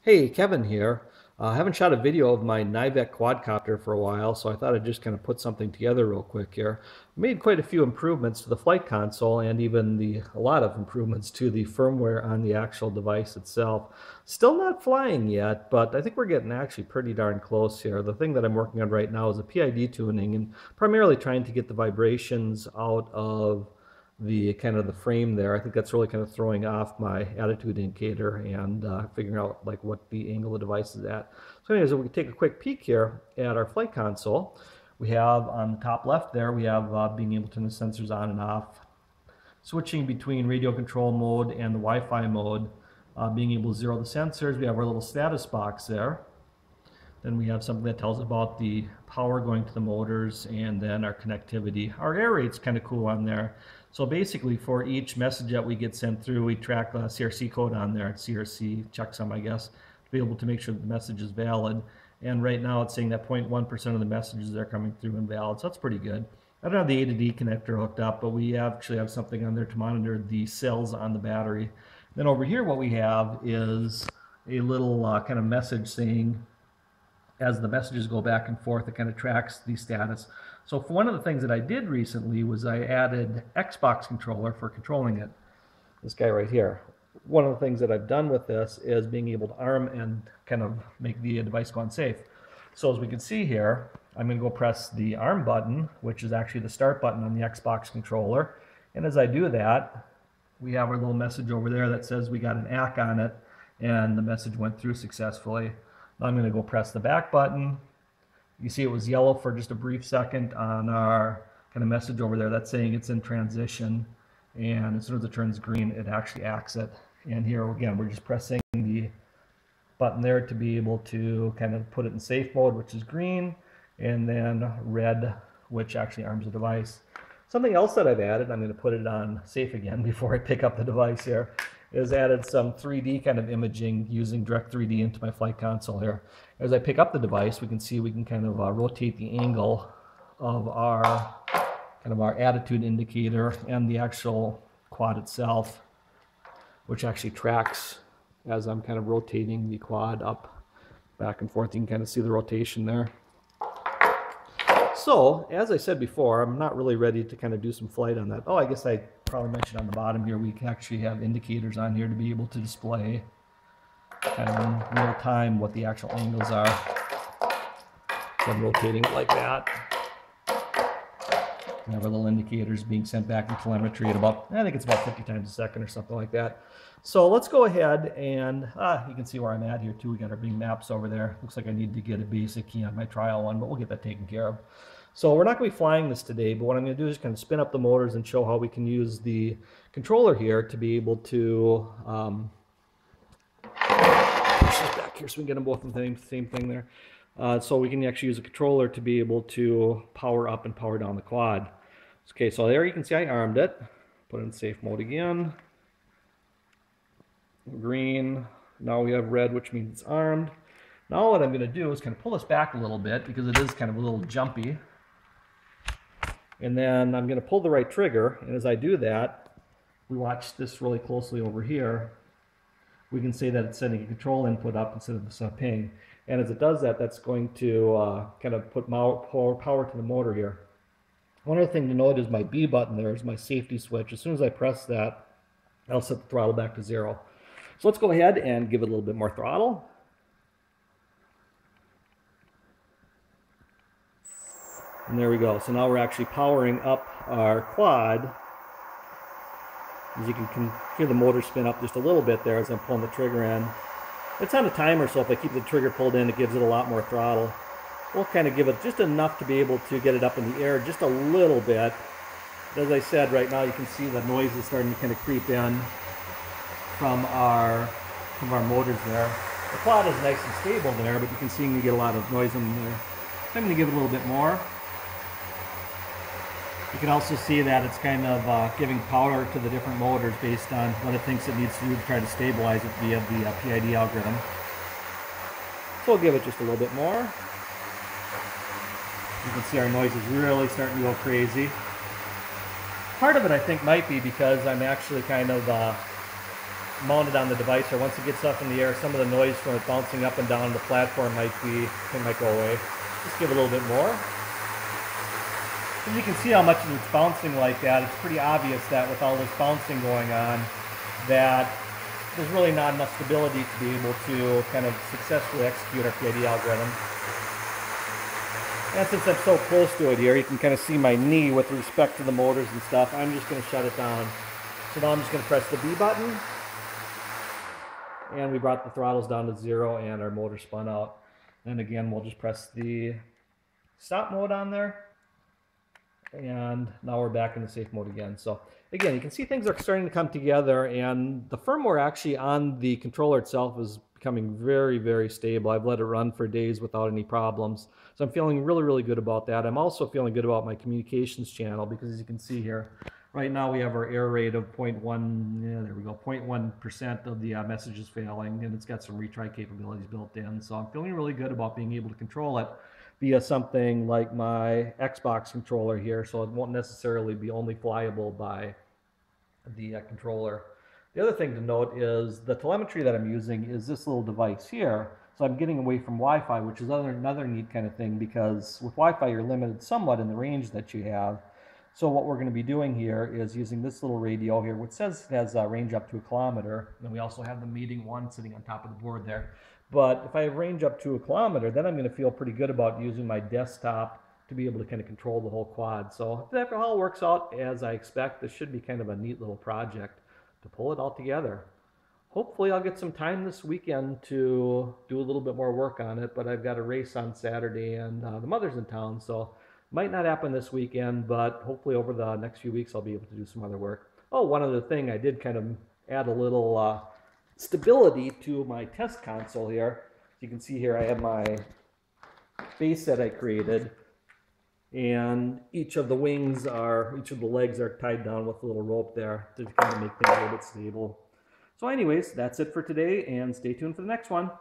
Hey, Kevin here. I haven't shot a video of my NiVek quadcopter for a while, so I thought I'd just kind of put something together real quick here. Made quite a few improvements to the flight console and even a lot of improvements to the firmware on the actual device itself. Still not flying yet, but I think we're getting actually pretty darn close here. The thing that I'm working on right now is a PID tuning and primarily trying to get the vibrations out of the kind of the frame there. I think that's really kind of throwing off my attitude indicator and figuring out like what the angle of the device is at. So anyways, if we can take a quick peek here at our flight console, we have on the top left there, we have being able to turn the sensors on and off, switching between radio control mode and the Wi-Fi mode, being able to zero the sensors. We have our little status box there. Then we have something that tells about the power going to the motors and then our connectivity. Our air rate's kind of cool on there. So basically for each message that we get sent through, we track the CRC code on there. CRC checksum, I guess, to be able to make sure that the message is valid. And right now it's saying that 0.1% of the messages are coming through invalid. So that's pretty good. I don't have the A to D connector hooked up, but we actually have something on there to monitor the cells on the battery. Then over here what we have is a little kind of message saying, as the messages go back and forth, it kind of tracks the status. So for one of the things that I did recently was I added Xbox controller for controlling it. This guy right here. One of the things that I've done with this is being able to arm and kind of make the device go unsafe. So as we can see here, I'm going to go press the arm button, which is actually the start button on the Xbox controller. And as I do that, we have our little message over there that says we got an ACK on it and the message went through successfully. I'm going to go press the back button. You see it was yellow for just a brief second on our kind of message over there. That's saying it's in transition. And as soon as it turns green, it actually acts it. And here again, we're just pressing the button there to be able to kind of put it in safe mode, which is green, and then red, which actually arms the device. Something else that I've added, I'm going to put it on safe again before I pick up the device here, is added some 3D kind of imaging using direct 3D into my flight console here. As I pick up the device, we can see we can kind of rotate the angle of our attitude indicator and the actual quad itself, which actually tracks as I'm kind of rotating the quad up, back and forth. You can kind of see the rotation there. So, as I said before, I'm not really ready to kind of do some flight on that. Oh, I guess I probably mentioned on the bottom here, we can actually have indicators on here to be able to display kind of in real time what the actual angles are. So I'm rotating it like that. We have our little indicators being sent back in telemetry at about, I think it's about 50 times a second or something like that. So let's go ahead and, you can see where I'm at here too. We got our big maps over there. Looks like I need to get a basic key on my trial one, but we'll get that taken care of. So we're not going to be flying this today, but what I'm going to do is kind of spin up the motors and show how we can use the controller here to be able to, push this back here so we can get them both in the same thing there. So we can actually use a controller to be able to power up and power down the quad. Okay, so there you can see I armed it. Put it in safe mode again. Green. Now we have red, which means it's armed. Now what I'm going to do is kind of pull this back a little bit because it is kind of a little jumpy. And then I'm going to pull the right trigger, and as I do that, we watch this really closely over here. We can see that it's sending a control input up instead of a ping. And as it does that, that's going to kind of put power to the motor here. One other thing to note is my B button there is my safety switch. As soon as I press that, I'll set the throttle back to 0. So let's go ahead and give it a little bit more throttle. And there we go. So now we're actually powering up our quad. As you can hear the motor spin up just a little bit there as I'm pulling the trigger in. It's on a timer, so if I keep the trigger pulled in, it gives it a lot more throttle. We'll kind of give it just enough to be able to get it up in the air just a little bit. As I said, right now you can see the noise is starting to kind of creep in from our motors there. The quad is nice and stable there, but you can see you get a lot of noise in there. I'm going to give it a little bit more. You can also see that it's kind of giving power to the different motors based on what it thinks it needs to do to try to stabilize it via the PID algorithm. So we'll give it just a little bit more. You can see our noise is really starting to go crazy. Part of it I think might be because I'm actually kind of mounted on the device, or once it gets up in the air, some of the noise from it bouncing up and down the platform might go away. Just give a little bit more. As you can see how much it's bouncing like that, it's pretty obvious that with all this bouncing going on, that there's really not enough stability to be able to kind of successfully execute our PID algorithm. And since I'm so close to it here, you can kind of see my knee with respect to the motors and stuff. I'm just going to shut it down. So now I'm just going to press the B button. And we brought the throttles down to 0 and our motor spun out. And again, we'll just press the stop mode on there. And now we're back in the safe mode again. So again, you can see things are starting to come together, and the firmware actually on the controller itself is becoming very, very stable. I've let it run for days without any problems. So I'm feeling really, really good about that. I'm also feeling good about my communications channel, because as you can see here, right now we have our error rate of 0.1, yeah, there we go, 0.1% of the messages failing, and it's got some retry capabilities built in. So I'm feeling really good about being able to control it via something like my Xbox controller here, so it won't necessarily be only flyable by the controller. The other thing to note is the telemetry that I'm using is this little device here. So I'm getting away from Wi-Fi, which is another neat kind of thing, because with Wi-Fi you're limited somewhat in the range that you have. So what we're going to be doing here is using this little radio here, which says it has a range up to 1 kilometer. And we also have the meeting one sitting on top of the board there. But if I have range up to 1 kilometer, then I'm going to feel pretty good about using my desktop to be able to kind of control the whole quad. So if that all works out as I expect, this should be kind of a neat little project to pull it all together. Hopefully I'll get some time this weekend to do a little bit more work on it, but I've got a race on Saturday, and the mother's in town, so might not happen this weekend, but hopefully over the next few weeks I'll be able to do some other work. Oh, one other thing, I did kind of add a little stability to my test console here. As you can see here, I have my base that I created, and each of the legs are tied down with a little rope there to kind of make things a little bit stable. So anyways, that's it for today, and stay tuned for the next one.